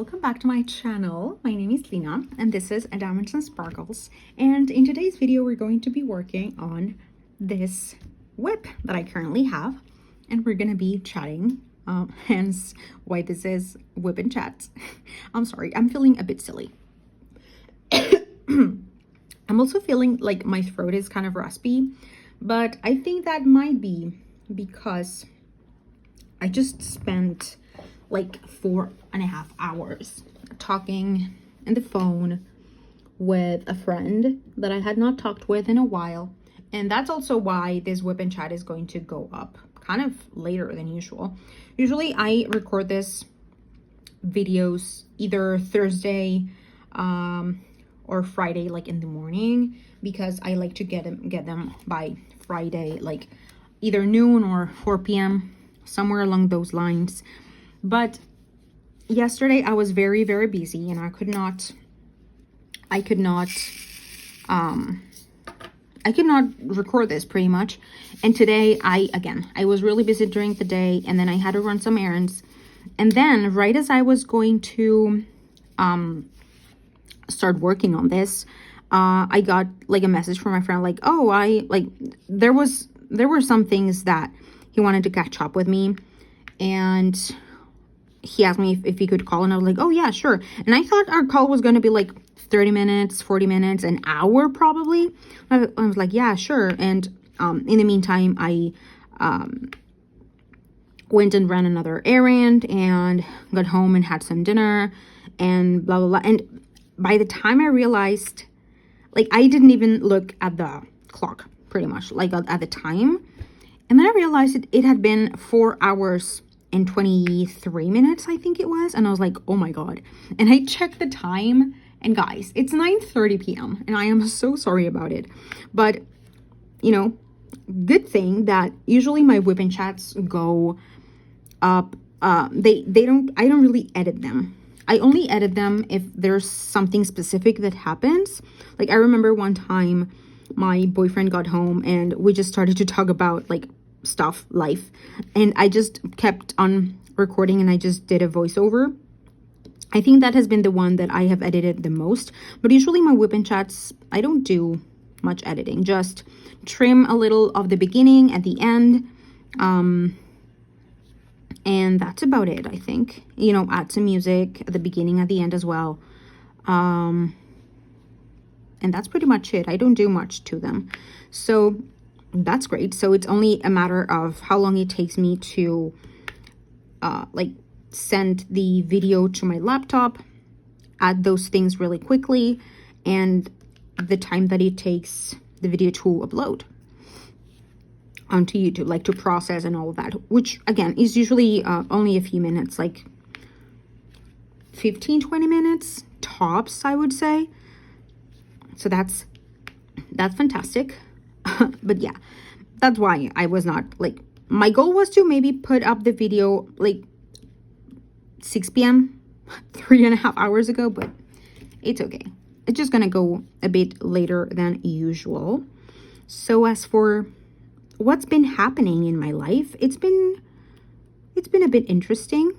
welcome back to my channel. My name is Lina and this is Diamonds and Sparkles, and in today's video we're going to be working on this WIP that I currently have, and we're going to be chatting, hence why this is WIP and Chat. I'm sorry, I'm feeling a bit silly. I'm also feeling like my throat is kind of raspy, but I think that might be because I just spent like 4.5 hours talking on the phone with a friend that I had not talked with in a while. And that's also why this WIP and Chat is going to go up kind of later than usual. Usually I record this videos either Thursday or Friday, like in the morning, because I like to get them by Friday, like either noon or 4 p.m, somewhere along those lines. But yesterday I was very busy and I could not record this pretty much. And today I was really busy during the day, and then I had to run some errands, and then right as I was going to start working on this, I got like a message from my friend like, oh, there were some things that he wanted to catch up with me, and he asked me if he could call, and I was like, oh yeah, sure. And I thought our call was going to be like 30 minutes, 40 minutes, an hour probably. I was like, yeah, sure. And in the meantime, I went and ran another errand and got home and had some dinner and blah, blah, blah. And by the time I realized, like, I didn't even look at the clock pretty much, like at the time. And then I realized it had been 4 hours and 23 minutes, I think it was. And I was like, oh my God. And I checked the time, and guys, it's 9:30 p.m. and I am so sorry about it. But, you know, good thing that usually my WIP and Chats go up. I don't really edit them. I only edit them if there's something specific that happens. Like, I remember one time my boyfriend got home and we just started to talk about like stuff, life, and I just kept on recording and I just did a voiceover. I think that has been the one that I have edited the most. But usually my WIP and Chats, I don't do much editing, just trim a little of the beginning at the end, and that's about it. I think, you know, add some music at the beginning, at the end as well, and that's pretty much it. I don't do much to them, so that's great. So it's only a matter of how long it takes me to like send the video to my laptop, add those things really quickly, and the time that it takes the video to upload onto YouTube, like to process and all of that, which again is usually only a few minutes, like 15-20 minutes tops, I would say. So that's fantastic. But yeah, that's why I was not, like, my goal was to maybe put up the video like 6 p.m 3.5 hours ago, but it's okay. It's just gonna go a bit later than usual. So as for what's been happening in my life, it's been a bit interesting.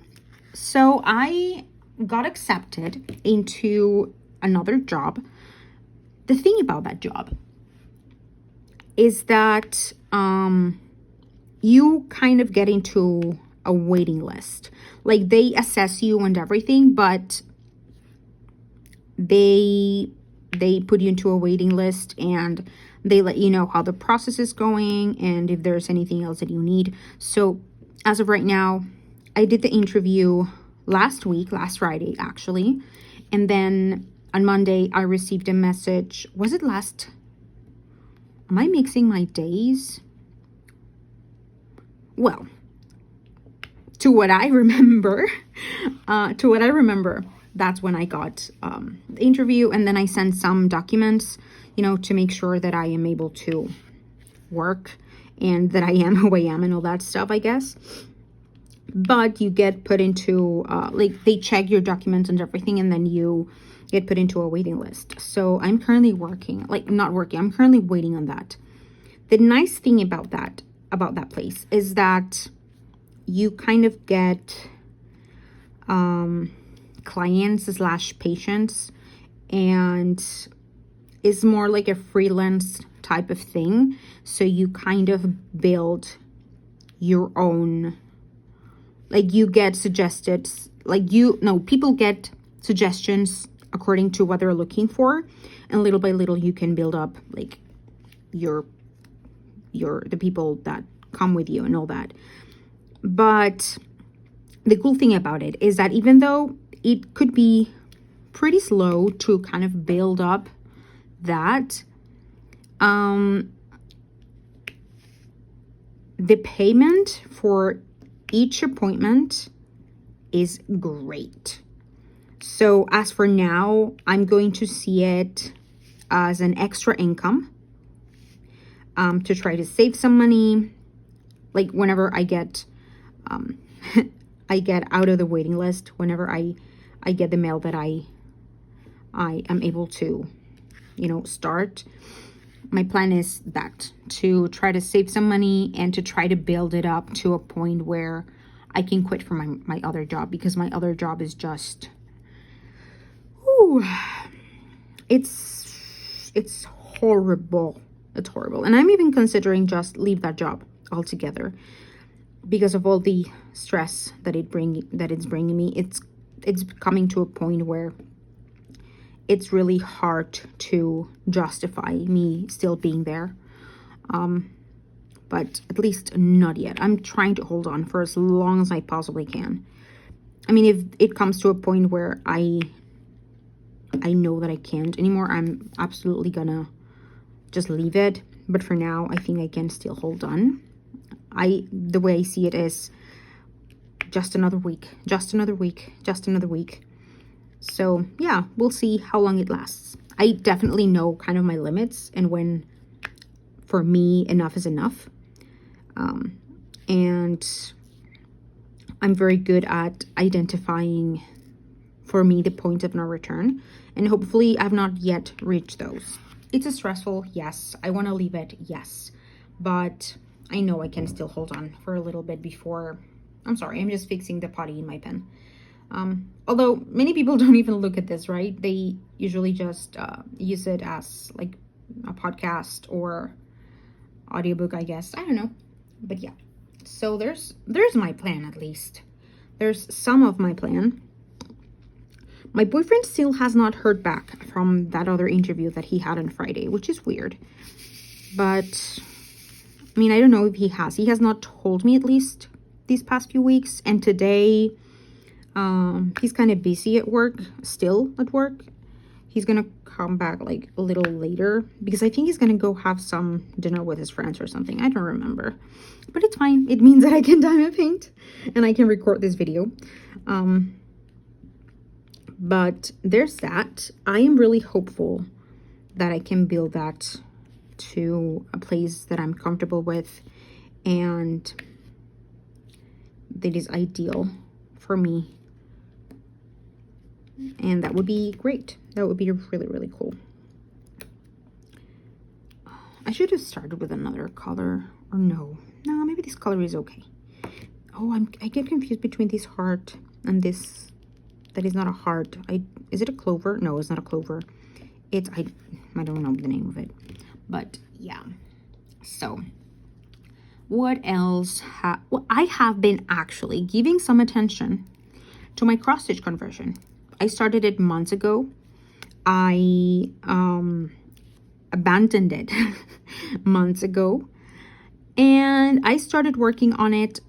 So I got accepted into another job. The thing about that job is that you kind of get into a waiting list. Like, they assess you and everything, but they put you into a waiting list and they let you know how the process is going and if there's anything else that you need. So as of right now, I did the interview last Friday actually, and then on Monday I received a message. Was it last? Am I mixing my days? Well, to what I remember, that's when I got the interview, and then I sent some documents, you know, to make sure that I am able to work and that I am who I am and all that stuff, I guess. But you get put into, like, they check your documents and everything, and then you get put into a waiting list. So I'm currently I'm currently waiting on that. The nice thing about that place is that you kind of get clients slash patients, and it's more like a freelance type of thing. So you kind of build your own, like you get suggested, like people get suggestions according to what they're looking for, and little by little you can build up like the people that come with you and all that. But the cool thing about it is that even though it could be pretty slow to kind of build up that, the payment for each appointment is great. So as for now, I'm going to see it as an extra income, to try to save some money. Like whenever I get I get out of the waiting list, whenever I get the mail that I am able to, start. My plan is that to try to save some money and to try to build it up to a point where I can quit from my other job, because my other job is just, it's horrible. It's horrible. And I'm even considering just leave that job altogether because of all the stress that it's bringing me. It's coming to a point where it's really hard to justify me still being there. But at least not yet. I'm trying to hold on for as long as I possibly can. I mean, if it comes to a point where I know that I can't anymore, I'm absolutely gonna just leave it. But for now, I think I can still hold on. The way I see it is just another week, just another week, just another week. So yeah, we'll see how long it lasts. I definitely know kind of my limits and when, for me, enough is enough. And I'm very good at identifying, for me, the point of no return. And hopefully I've not yet reached those. It's a stressful, yes. I want to leave it, yes. But I know I can still hold on for a little bit before... I'm sorry, I'm just fixing the potty in my pen. Although many people don't even look at this, right? They usually just use it as like a podcast or audiobook, I guess. I don't know. But yeah. So there's my plan, at least. There's some of my plan. My boyfriend still has not heard back from that other interview that he had on Friday, which is weird. But, I mean, I don't know if he has. He has not told me, at least these past few weeks. And today, he's kind of busy at work, still at work. He's going to come back like a little later because I think he's going to go have some dinner with his friends or something. I don't remember. But it's fine. It means that I can dye my paint and I can record this video. But there's that. I am really hopeful that I can build that to a place that I'm comfortable with and that is ideal for me. And that would be great. That would be really, really cool. I should have started with another color. Or no, maybe this color is okay. Oh, I get confused between this heart and this. That is not a heart. Is it a clover? No, it's not a clover. It's, I don't know the name of it. But yeah. So what else? Well, I have been actually giving some attention to my cross stitch conversion. I started it months ago. I abandoned it months ago. And I started working on it.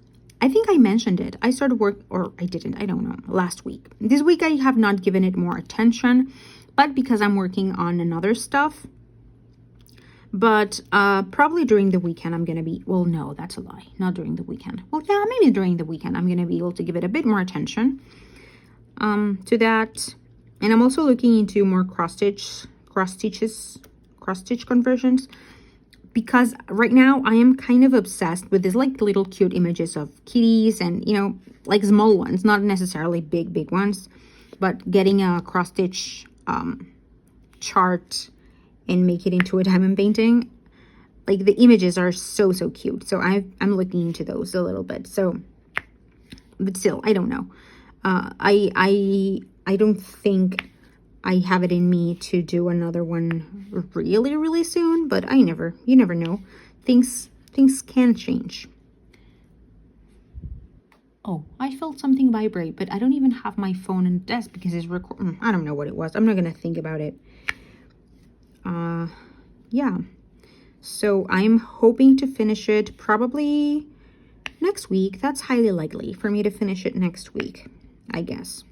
I think I mentioned it. I started work, or I didn't, I don't know, last week. This week I have not given it more attention, but because I'm working on another stuff. But probably during the weekend I'm going to be, well, no, that's a lie. Not during the weekend. Well, yeah, maybe during the weekend I'm going to be able to give it a bit more attention to that. And I'm also looking into more cross stitch conversions. Because right now I am kind of obsessed with these like little cute images of kitties and, like small ones, not necessarily big ones, but getting a cross stitch chart and make it into a diamond painting. Like the images are so cute. So I'm looking into those a little bit. So, but still, I don't know. I I don't think I have it in me to do another one really, really soon, but you never know. Things can change. Oh, I felt something vibrate, but I don't even have my phone on the desk because it's recording. I don't know what it was. I'm not gonna think about it. Yeah. So I'm hoping to finish it probably next week. That's highly likely for me to finish it next week, I guess.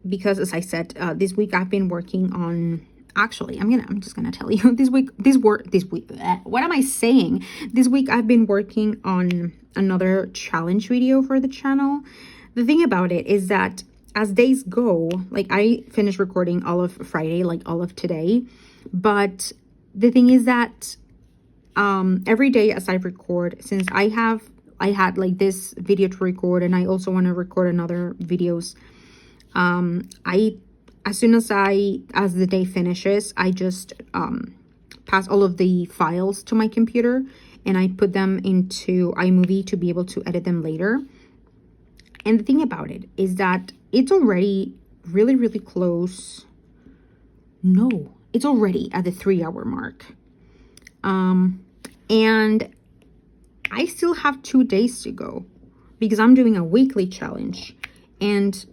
Because as I said, this week I've been working on, actually, I'm just gonna tell you, this week, what am I saying? This week I've been working on another challenge video for the channel. The thing about it is that as days go, like I finished recording all of Friday, like all of today, but the thing is that every day as I record, since I had like this video to record, and I also want to record another videos, as soon as the day finishes, I just pass all of the files to my computer and I put them into iMovie to be able to edit them later. And the thing about it is that it's already really, really close. No, it's already at the 3-hour mark. And I still have 2 days to go because I'm doing a weekly challenge, and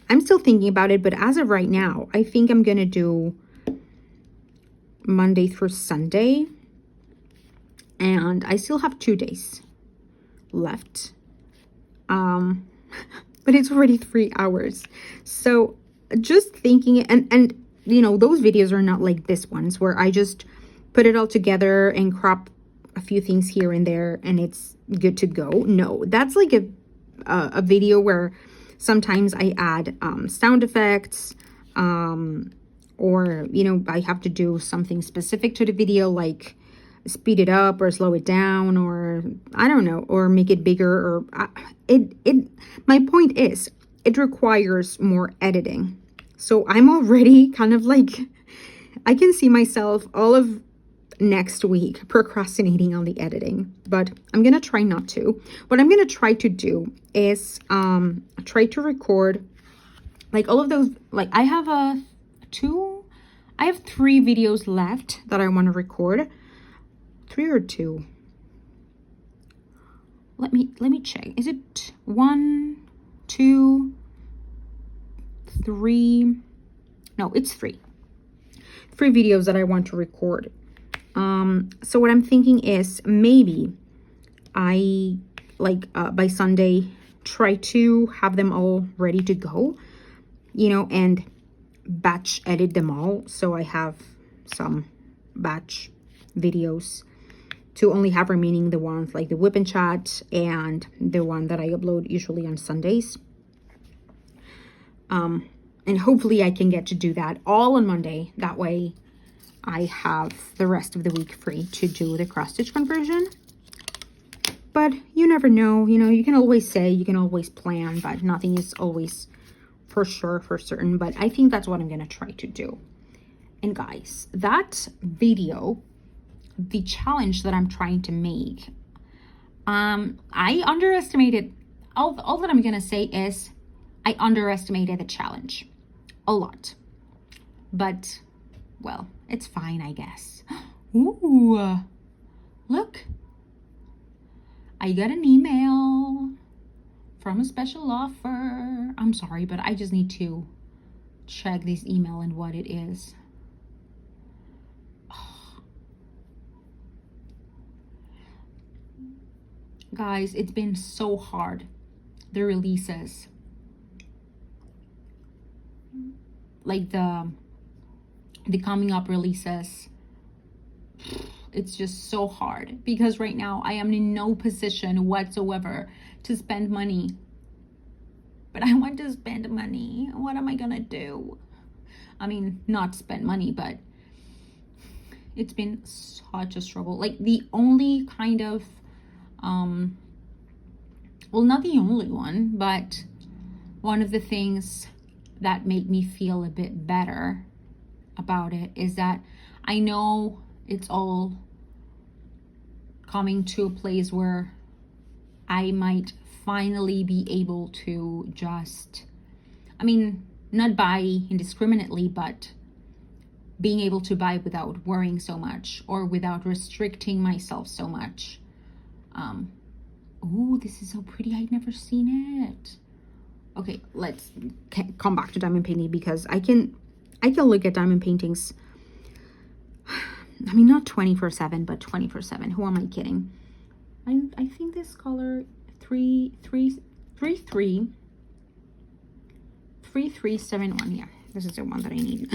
I'm still thinking about it. But as of right now, I think I'm gonna do Monday through Sunday, and I still have 2 days left. But it's already 3 hours. So just thinking, and you know, those videos are not like this ones where I just put it all together and crop a few things here and there and it's good to go. No, that's like a video where sometimes I add sound effects, or, you know, I have to do something specific to the video, like speed it up or slow it down, or I don't know, or make it bigger, or my point is it requires more editing. So I'm already kind of like, I can see myself all of next week procrastinating on the editing, but I'm gonna try not to. What I'm gonna try to do is try to record like all of those, like I have 3 videos left that I want to record. 3 or 2? Let me check. Is it 1, 2, 3? No, it's 3 videos that I want to record. So what I'm thinking is maybe I by Sunday try to have them all ready to go, you know, and batch edit them all, so I have some batch videos to only have remaining the ones like the WIP and Chat and the one that I upload usually on Sundays. And hopefully I can get to do that all on Monday. That way I have the rest of the week free to do the cross stitch conversion. But you never know, you know, you can always say, you can always plan, but nothing is always for sure, for certain. But I think that's what I'm going to try to do. And guys, that video, the challenge that I'm trying to make, I underestimated, all that I'm going to say is I underestimated the challenge a lot. But, well, it's fine, I guess. Ooh, look. I got an email from a special offer. I'm sorry, but I just need to check this email and what it is. Oh. Guys, it's been so hard. The releases. Like the coming up releases. It's just so hard because right now I am in no position whatsoever to spend money. But I want to spend money. What am I gonna do? I mean, not spend money, but it's been such a struggle. Like the only kind of, well, not the only one, but one of the things that made me feel a bit better about it is that I know it's all coming to a place where I might finally be able to just I mean, not buy indiscriminately, but being able to buy without worrying so much or without restricting myself so much. Oh, this is so pretty. I'd never seen it. Okay, let's come back to diamond painting because I can look at diamond paintings. I mean, not 24/7, but 24/7. Who am I kidding? I think this color 3371. Yeah, this is the one that I need.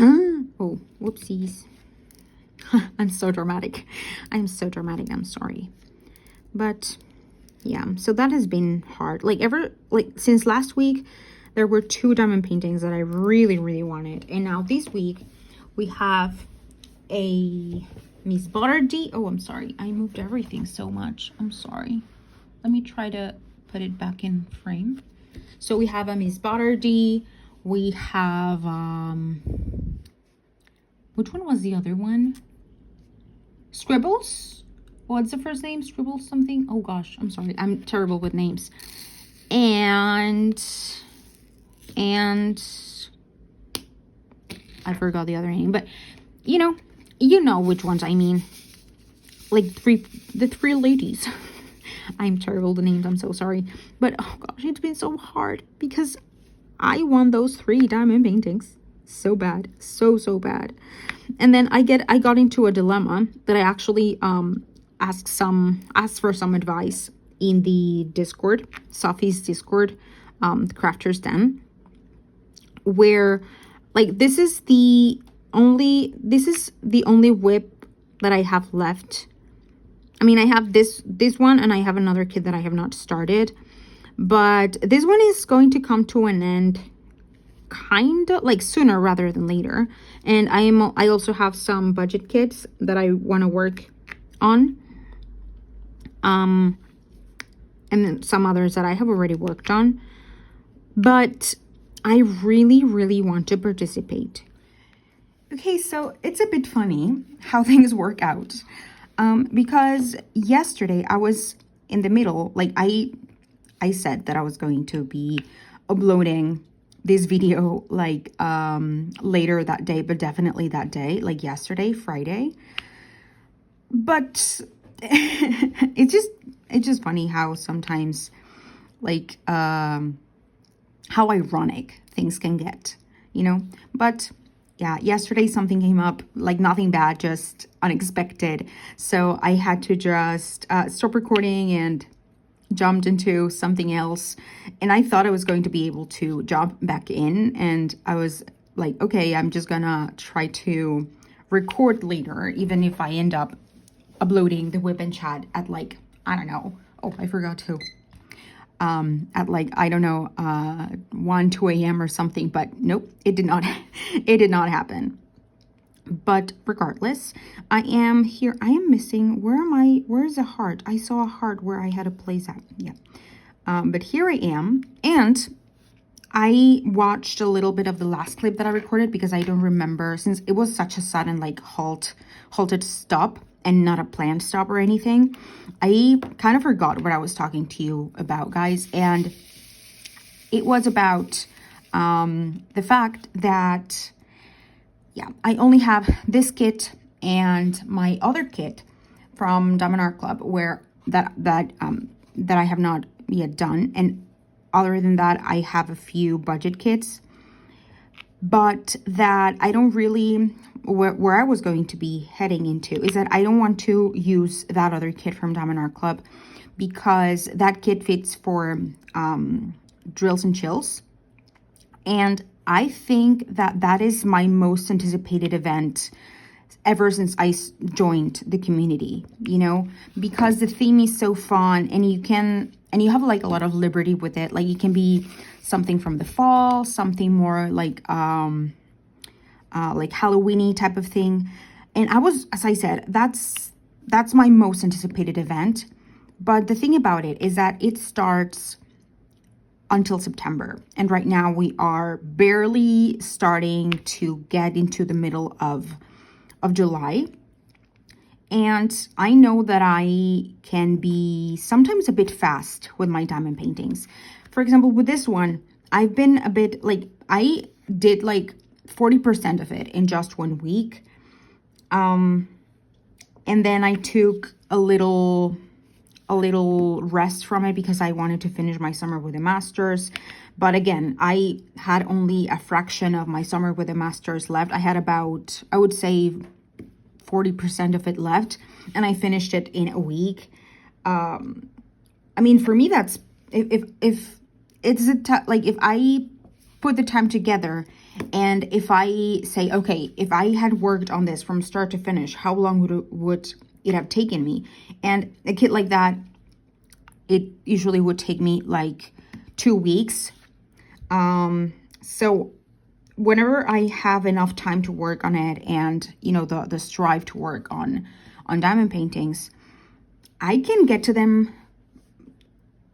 Oh, whoopsies. I'm so dramatic. I'm so dramatic. I'm sorry. But yeah, so that has been hard. Like since last week, there were 2 diamond paintings that I really, really wanted. And now this week, we have a Miss Butter D. Oh, I'm sorry. I moved everything so much. I'm sorry. Let me try to put it back in frame. So we have a Miss Butter D. We have, which one was the other one? Scribbles? What's the first name? Scribbles something? Oh gosh, I'm sorry. I'm terrible with names. And I forgot the other name, but you know which ones I mean. Like the 3 ladies. I'm terrible with names. I'm so sorry. But oh gosh, it's been so hard because I want those 3 diamond paintings so bad, so bad. And then I got into a dilemma that I actually asked for some advice in the Discord, Sophie's Discord, the Crafters Den, where like this is the only WIP that I have left. I mean, I have this one and I have another kit that I have not started, but this one is going to come to an end kind of like sooner rather than later. And I also have some budget kits that I want to work on, and then some others that I have already worked on, but I really want to participate. Okay, so it's a bit funny how things work out, because yesterday I was in the middle, like I said that I was going to be uploading this video like later that day, but definitely that day, like yesterday, Friday. But it's just funny how sometimes like how ironic things can get, but yeah, yesterday something came up, like nothing bad, just unexpected. So I had to just stop recording and jumped into something else. And I thought I was going to be able to jump back in. And I was like, okay, I'm just gonna try to record later, even if I end up uploading the WIP and chat at like, I don't know. Oh, I forgot to. At like, I don't know, 1, 2 a.m. or something, but nope, it did not happen. But regardless, I am here. I am missing, where is the heart? I saw a heart where I had a place at, yeah. But here I am, and I watched a little bit of the last clip that I recorded because I don't remember, since it was such a sudden like halted stop and not a planned stop or anything. I kind of forgot what I was talking to you about, guys, and it was about the fact that, yeah, I only have this kit and my other kit from Diamond Art Club where that I have not yet done, and other than that, I have a few budget kits, but that I don't really, where I was going to be heading into is that I don't want to use that other kit from Diamond Art Club because that kit fits for drills and chills. And I think that that is my most anticipated event ever since I joined the community, because the theme is so fun, and you have like a lot of liberty with it. Like it can be something from the fall, something more like Halloween-y type of thing. And as I said, that's my most anticipated event. But the thing about it is that it starts until September. And right now we are barely starting to get into the middle of July. And I know that I can be sometimes a bit fast with my diamond paintings. For example, with this one, I've been a bit like, I did like 40% of it in just 1 week. And then I took a little rest from it because I wanted to finish my summer with a master's. But again, I had only a fraction of my summer with a master's left. I had about, I would say, 40% of it left, and I finished it in a week. I mean, for me, that's, if it's like, if I put the time together, and if I say, okay, if I had worked on this from start to finish, how long would it have taken me? And a kit like that, it usually would take me like 2 weeks. So whenever I have enough time to work on it, and you know, the strive to work on diamond paintings, I can get to them,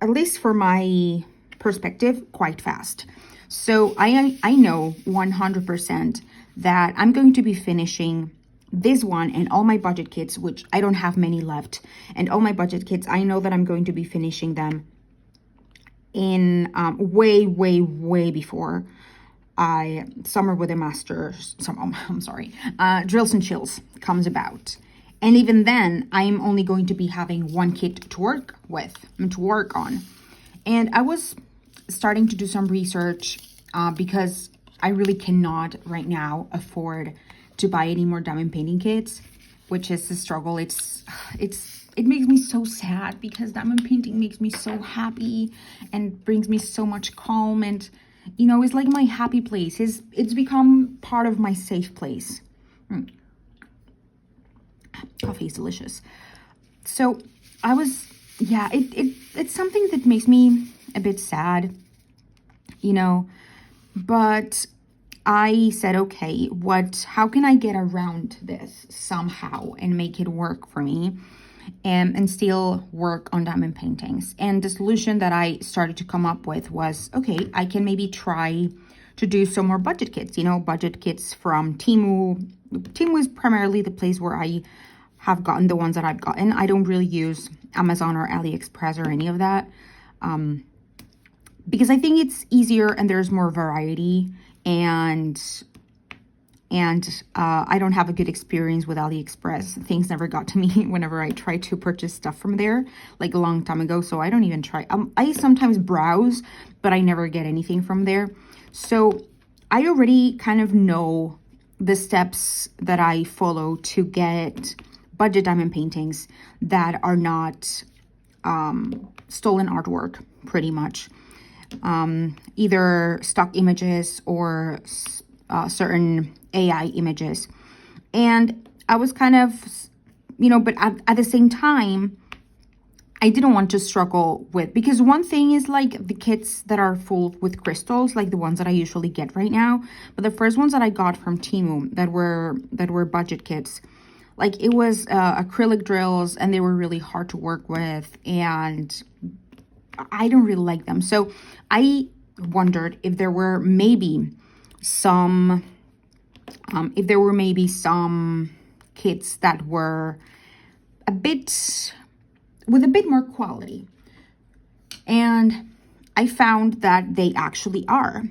at least for my perspective, quite fast. So I know 100% that I'm going to be finishing this one and all my budget kits, which I don't have many left, and all my budget kits, I know that I'm going to be finishing them in way before Summer with a Master's, Drills and Chills comes about. And even then, I'm only going to be having one kit to work with and to work on. And I was starting to do some research because I really cannot right now afford to buy any more diamond painting kits, which is a struggle. It makes me so sad because diamond painting makes me so happy and brings me so much calm, and you know, it's like my happy place. It's become part of my safe place. Coffee is delicious. So I was, yeah, it's something that makes me a bit sad, you know, but I said, okay, how can I get around this somehow and make it work for me, and still work on diamond paintings? And the solution that I started to come up with was, okay, I can maybe try to do some more budget kits, you know, budget kits from Temu. Temu is primarily the place where I have gotten the ones that I've gotten. I don't really use Amazon or AliExpress or any of that, because I think it's easier and there's more variety, and I don't have a good experience with AliExpress. Things never got to me whenever I tried to purchase stuff from there, like a long time ago. So I don't even try. I sometimes browse, but I never get anything from there. So I already kind of know the steps that I follow to get budget diamond paintings that are not stolen artwork, pretty much. Either stock images or certain AI images. And I was kind of, you know, but at the same time, I didn't want to struggle with, because one thing is like the kits that are full with crystals, like the ones that I usually get right now. But the first ones that I got from Temu that were budget kits, like it was acrylic drills, and they were really hard to work with, and I don't really like them. So I wondered if there were maybe some kits that were with a bit more quality. And I found that they actually are.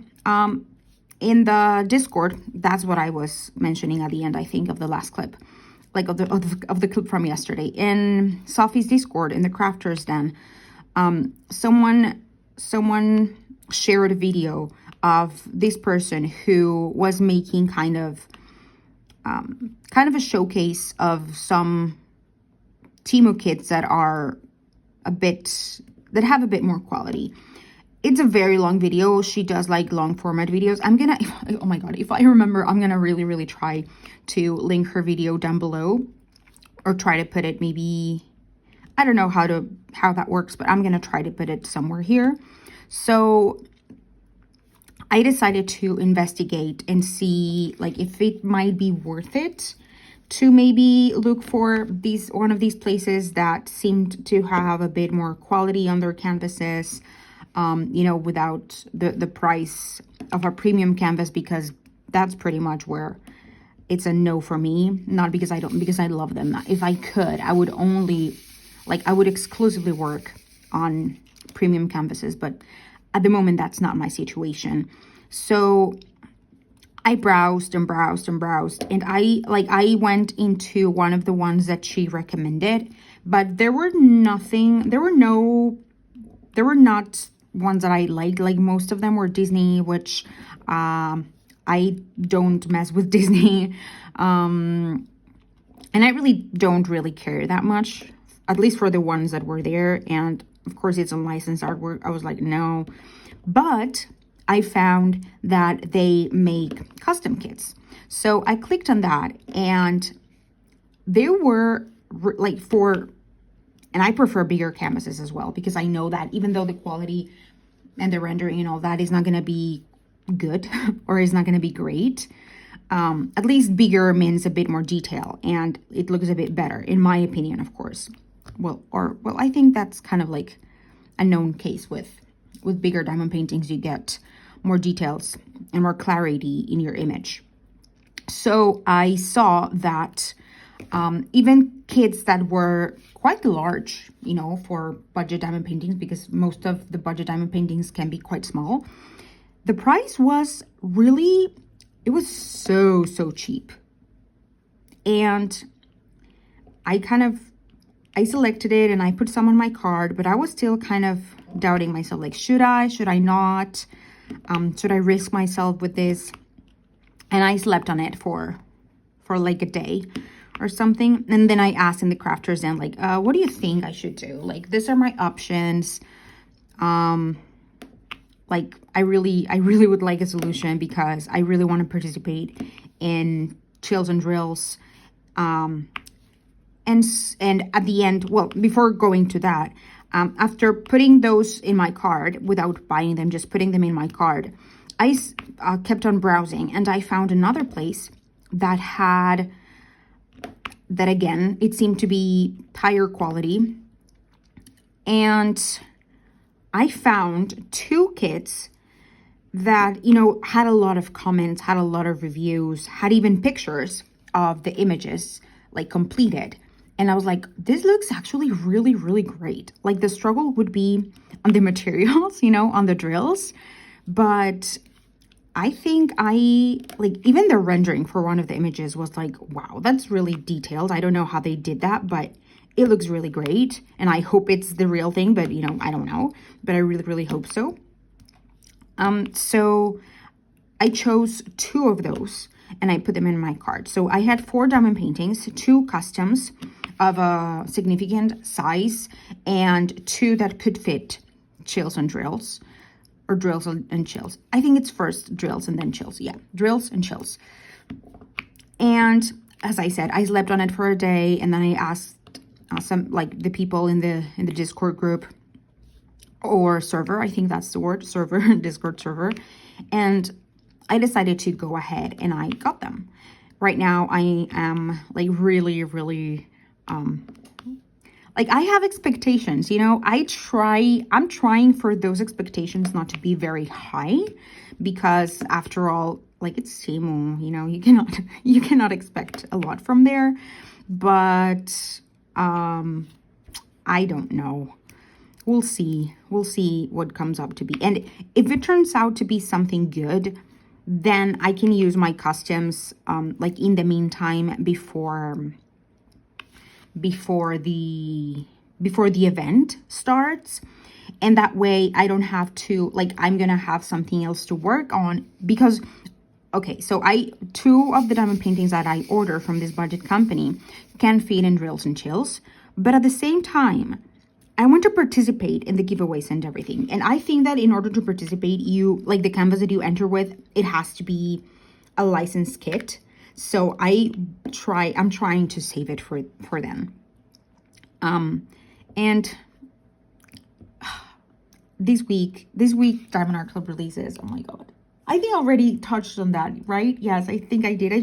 In the Discord, that's what I was mentioning at the end, I think, of the last clip, like of the clip from yesterday. In Sophie's Discord, in the Crafters Den, someone shared a video of this person who was making kind of a showcase of some Temu kits that have a bit more quality. It's a very long video. She does like long format videos. Oh my god, if I remember, I'm gonna really try to link her video down below, or try to put it, maybe, I don't know how that works, but I'm gonna try to put it somewhere here. So I decided to investigate and see like if it might be worth it to maybe look for one of these places that seemed to have a bit more quality on their canvases, you know, without the price of a premium canvas, because that's pretty much where it's a no for me. Not because because I love them. If I could, I would exclusively work on premium canvases, but at the moment, that's not my situation. So I browsed and browsed and browsed, and I went into one of the ones that she recommended, but there were not ones that I liked. Like, most of them were Disney, which I don't mess with Disney. And I really don't really care that much, at least for the ones that were there. And of course, it's unlicensed artwork. I was like, no. But I found that they make custom kits. So I clicked on that, and there were like and I prefer bigger canvases as well, because I know that even though the quality and the rendering and all that is not going to be good or is not going to be great, at least bigger means a bit more detail and it looks a bit better, in my opinion, of course. Well, I think that's kind of like a known case with bigger diamond paintings. You get more details and more clarity in your image. So I saw that even kits that were quite large, you know, for budget diamond paintings, because most of the budget diamond paintings can be quite small, the price was really, it was so cheap. And I selected it and I put some on my card, but I was still kind of doubting myself, like, should I not? Should I risk myself with this? And I slept on it for like a day or something. And then I asked in the crafters and like, what do you think I should do? Like, these are my options. Like, I really would like a solution, because I really want to participate in chills and drills. And at the end, well, before going to that, after putting those in my card, without buying them, just putting them in my card, I kept on browsing, and I found another place that had, that again, it seemed to be higher quality. And I found 2 kits that, you know, had a lot of comments, had a lot of reviews, had even pictures of the images, like, completed. And I was like, this looks actually really, really great. Like, the struggle would be on the materials, you know, on the drills. But I think even the rendering for one of the images was like, wow, that's really detailed. I don't know how they did that, but it looks really great. And I hope it's the real thing, but, you know, I don't know. But I really, really hope so. So I chose 2 of those and I put them in my cart. So I had 4 diamond paintings, 2 customs of a significant size, and 2 that could fit chills and drills, or drills and chills. I think it's first drills and then chills. Yeah, drills and chills. And as I said, I slept on it for a day, and then I asked some, like, the people in the Discord group, or server, I think that's the word, server, Discord server, and I decided to go ahead and I got them. Right now I am like really, really like, I have expectations, you know. I'm trying for those expectations not to be very high, because after all, like, it's Temu, you know, you cannot expect a lot from there. But I don't know. We'll see what comes up to be. And if it turns out to be something good, then I can use my customs like in the meantime, before the event starts. And that way I don't have to, like, I'm gonna have something else to work on. Because, okay, so 2 of the diamond paintings that I order from this budget company can fit in drills and chills, but at the same time I want to participate in the giveaways and everything. And I think that in order to participate, you, like, the canvas that you enter with, it has to be a licensed kit. So I'm trying to save it for them. And this week Diamond Art Club releases. Oh my god, I think I already touched on that, right? Yes, I think I did. It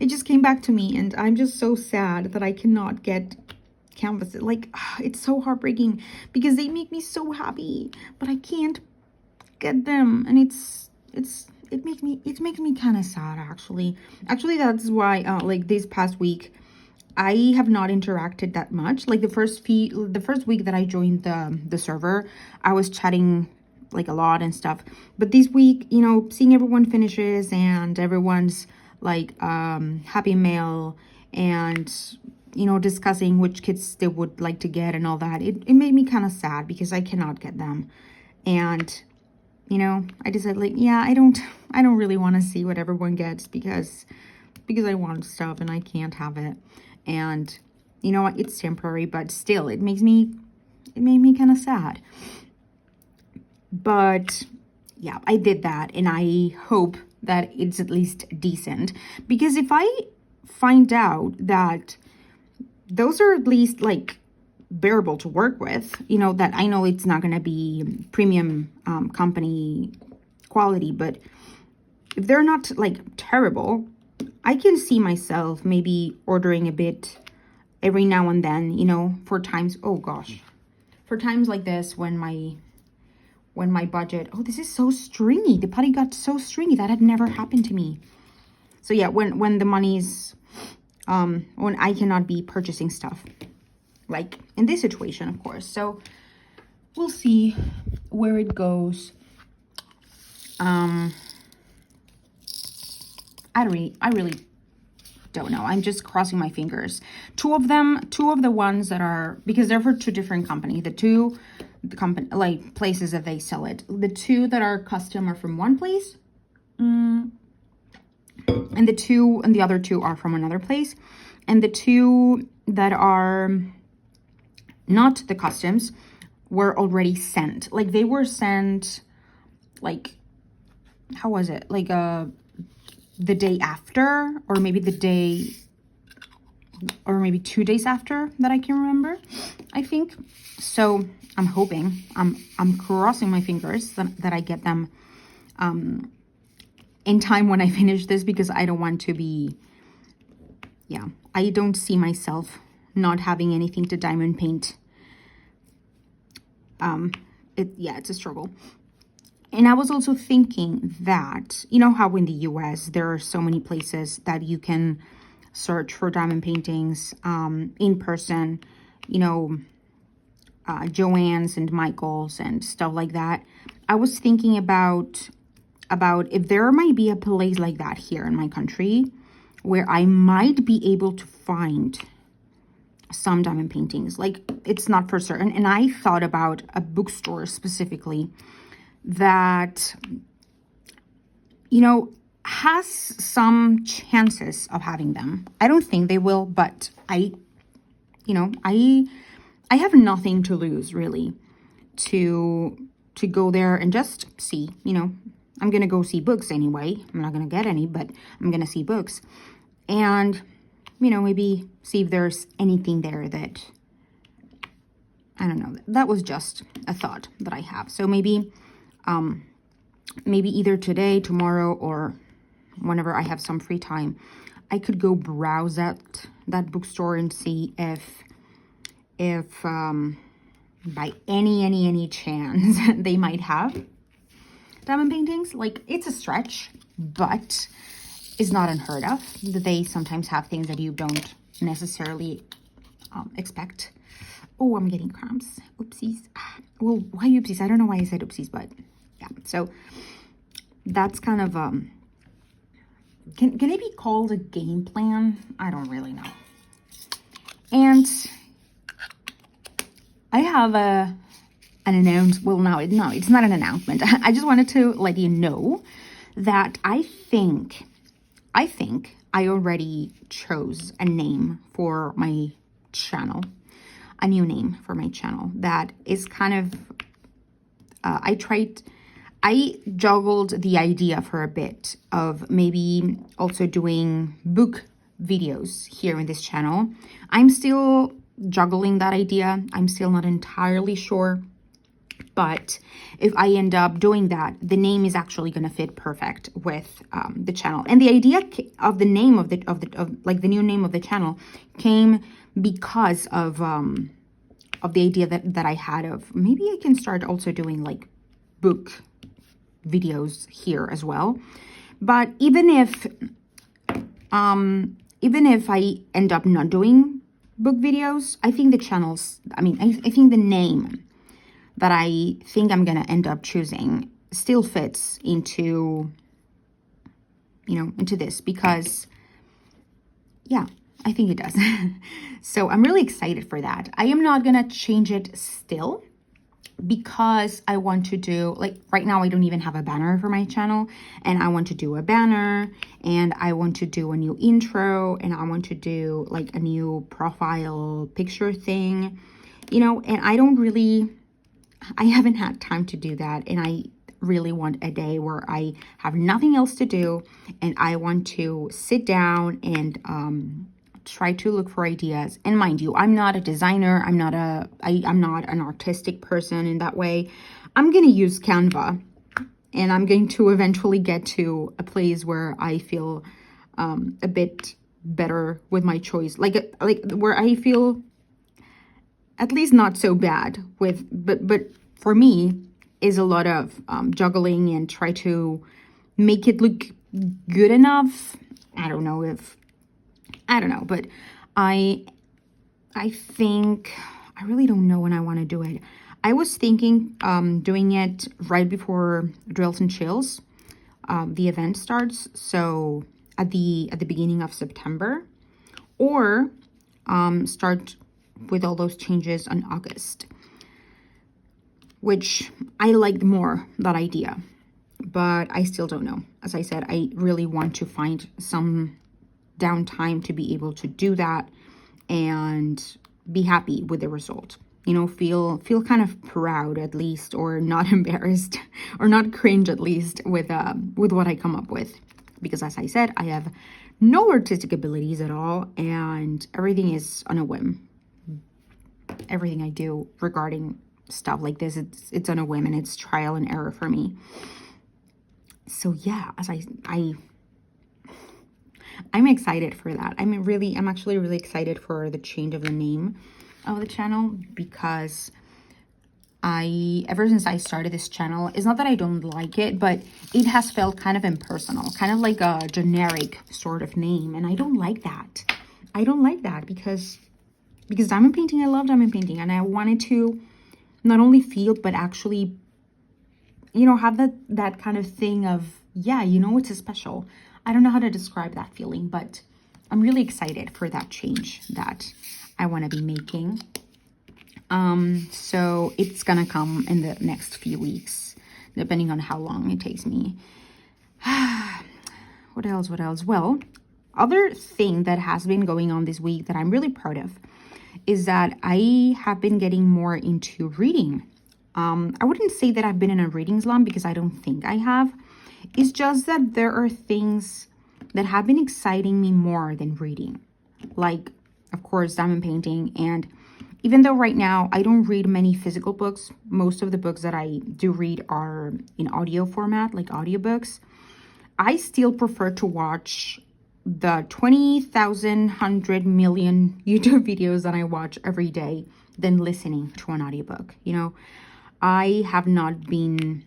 just came back to me, and I'm just so sad that I cannot get canvases. Like, it's so heartbreaking, because they make me so happy, but I can't get them, and it makes me kind of sad, actually. That's why like, this past week I have not interacted that much. Like, the first week that I joined the server, I was chatting like a lot and stuff. But this week, you know, seeing everyone finishes and everyone's like happy mail and, you know, discussing which kits they would like to get and all that, it made me kind of sad because I cannot get them. And, you know, I decided like, yeah, I don't really want to see what everyone gets because I want stuff and I can't have it. And, you know, it's temporary, but still, it made me kind of sad. But yeah, I did that, and I hope that it's at least decent, because if I find out that those are at least like bearable to work with, you know, that I know it's not going to be premium company quality, but if they're not like terrible, I can see myself maybe ordering a bit every now and then, you know, for times, oh gosh, for times like this when my budget, oh, this is so stringy. The putty got so stringy. That had never happened to me. So yeah, when the money's, when I cannot be purchasing stuff, like in this situation, of course. So we'll see where it goes. I really don't know. I'm just crossing my fingers. Two of the ones that are, because they're for two different companies. The company, like places that they sell it. The two that are custom are from one place. And the other two are from another place. And the two that are not the customs were already sent. Like they were sent, like, how was it? Like the day after, or maybe the day, or maybe 2 days after, that I can remember, I think. So I'm hoping, I'm crossing my fingers that I get them in time when I finish this, because I don't want to be, yeah, I don't see myself not having anything to diamond paint. It's a struggle. And I was also thinking that, you know how in the US there are so many places that you can search for diamond paintings in person, you know, Joann's and Michael's and stuff like that. I was thinking about if there might be a place like that here in my country where I might be able to find some diamond paintings. Like, it's not for certain. And I thought about a bookstore specifically that, you know, has some chances of having them. I don't think they will, but I have nothing to lose, really, to go there and just see, you know. I'm going to go see books anyway. I'm not going to get any, but I'm going to see books. And, you know, maybe see if there's anything there that, I don't know. That was just a thought that I have. So maybe either today, tomorrow, or whenever I have some free time, I could go browse at that bookstore and see if by any chance they might have diamond paintings. Like, it's a stretch, but it's not unheard of. They sometimes have things that you don't necessarily expect. Oh, I'm getting cramps. Oopsies. Well, why oopsies? I don't know why I said oopsies, but yeah. So that's kind of can it be called a game plan? I don't really know. And I have an announcement. Well, no, it's not an announcement. I just wanted to let you know that I think I already chose a name for my channel, a new name for my channel that is kind of, I juggled the idea for a bit of maybe also doing book videos here in this channel. I'm still juggling that idea. I'm still not entirely sure. But if I end up doing that, the name is actually going to fit perfect with the channel. And the idea of the name of the new name of the channel came because of the idea that I had of maybe I can start also doing like book videos here as well. But even if I end up not doing book videos, I think the channels, I think the name that I think I'm gonna end up choosing still fits into, you know, into this, because yeah, I think it does. So I'm really excited for that. I am not gonna change it still, because I want to do, like right now I don't even have a banner for my channel, and I want to do a banner, and I want to do a new intro, and I want to do like a new profile picture thing, you know, and I haven't had time to do that, and I really want a day where I have nothing else to do, and I want to sit down and try to look for ideas. And mind you, I'm not a designer, I'm not an artistic person in that way. I'm gonna use Canva, and I'm going to eventually get to a place where I feel a bit better with my choice, like where I feel at least not so bad with, but for me is a lot of juggling and try to make it look good enough. I don't know, but I think I really don't know when I want to do it. I was thinking doing it right before Drills and Chills, the event starts, so at the beginning of September, or start with all those changes in August, which I liked more, that idea, but I still don't know. As I said, I really want to find some downtime to be able to do that and be happy with the result, you know, feel kind of proud at least, or not embarrassed or not cringe at least with what I come up with, because as I said, I have no artistic abilities at all, and everything is on a whim. Everything I do regarding stuff like this, it's on a whim, and it's trial and error for me. So yeah, as I'm excited for that. I'm actually really excited for the change of the name of the channel, because ever since I started this channel, it's not that I don't like it, but it has felt kind of impersonal, kind of like a generic sort of name, and I don't like that. I don't like that because diamond painting, I love diamond painting, and I wanted to not only feel, but actually, you know, have that kind of thing of, yeah, you know, it's a special. I don't know how to describe that feeling, but I'm really excited for that change that I want to be making. So it's gonna come in the next few weeks, depending on how long it takes me. What else? Well, other thing that has been going on this week that I'm really proud of is that I have been getting more into reading. I wouldn't say that I've been in a reading slump, because I don't think I have. It's just that there are things that have been exciting me more than reading. Like, of course, diamond painting. And even though right now I don't read many physical books, most of the books that I do read are in audio format, like audiobooks, I still prefer to watch the 20,000, 100 million YouTube videos that I watch every day than listening to an audiobook. You know, I had not been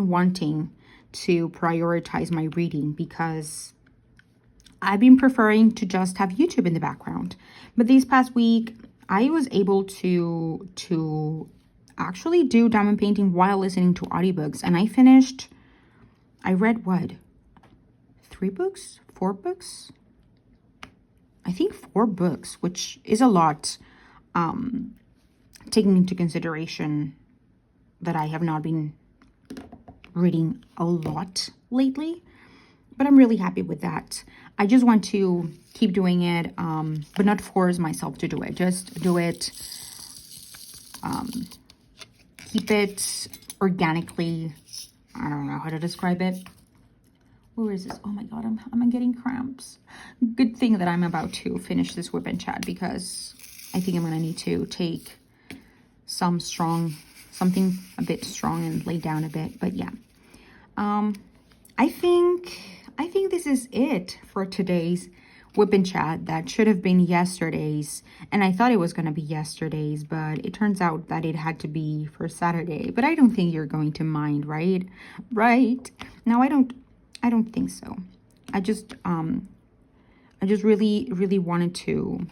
wanting to prioritize my reading, because I've been preferring to just have YouTube in the background. But this past week, I was able to actually do diamond painting while listening to audiobooks, and I read what? 3 books? 4 books? I think 4 books, which is a lot, taking into consideration that I have not been reading a lot lately. But I'm really happy with that. I just want to keep doing it, but not force myself to do it. Just do it, keep it organically. I don't know how to describe it. Where is this? Oh my God, I'm getting cramps. Good thing that I'm about to finish this WIP and Chat, because I think I'm gonna need to take something a bit strong and lay down a bit. But yeah, I think this is it for today's WIP and Chat. That should have been yesterday's, and I thought it was gonna be yesterday's, but it turns out that it had to be for Saturday. But I don't think you're going to mind, right? No, I don't think so. I just really wanted to,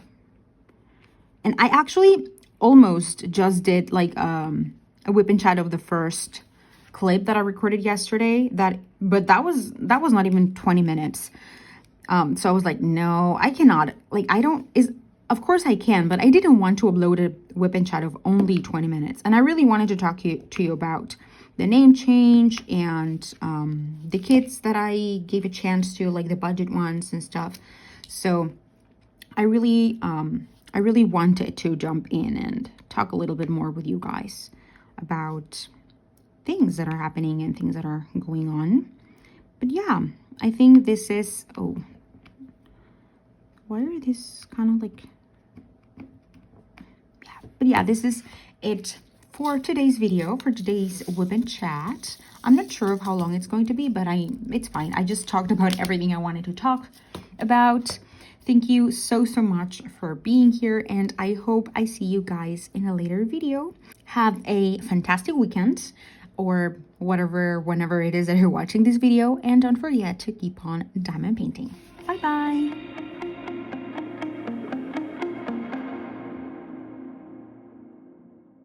and I actually almost just did like a whip and chat of the first clip that I recorded yesterday. But that was not even 20 minutes. So I was like, no, I cannot. Like, of course I can, but I didn't want to upload a whip and chat of only 20 minutes. And I really wanted to talk to you about the name change and the kids that I gave a chance to, like the budget ones and stuff. So I really wanted to jump in and talk a little bit more with you guys about things that are happening and things that are going on. But yeah, I think this is, oh, why are this kind of like, yeah, but yeah, this is it for today's video, for today's whip and chat. I'm not sure of how long it's going to be, but it's fine. I just talked about everything I wanted to talk about. Thank you so much for being here, and I hope I see you guys in a later video. Have a fantastic weekend, or whenever it is that you're watching this video, and don't forget to keep on diamond painting. Bye bye.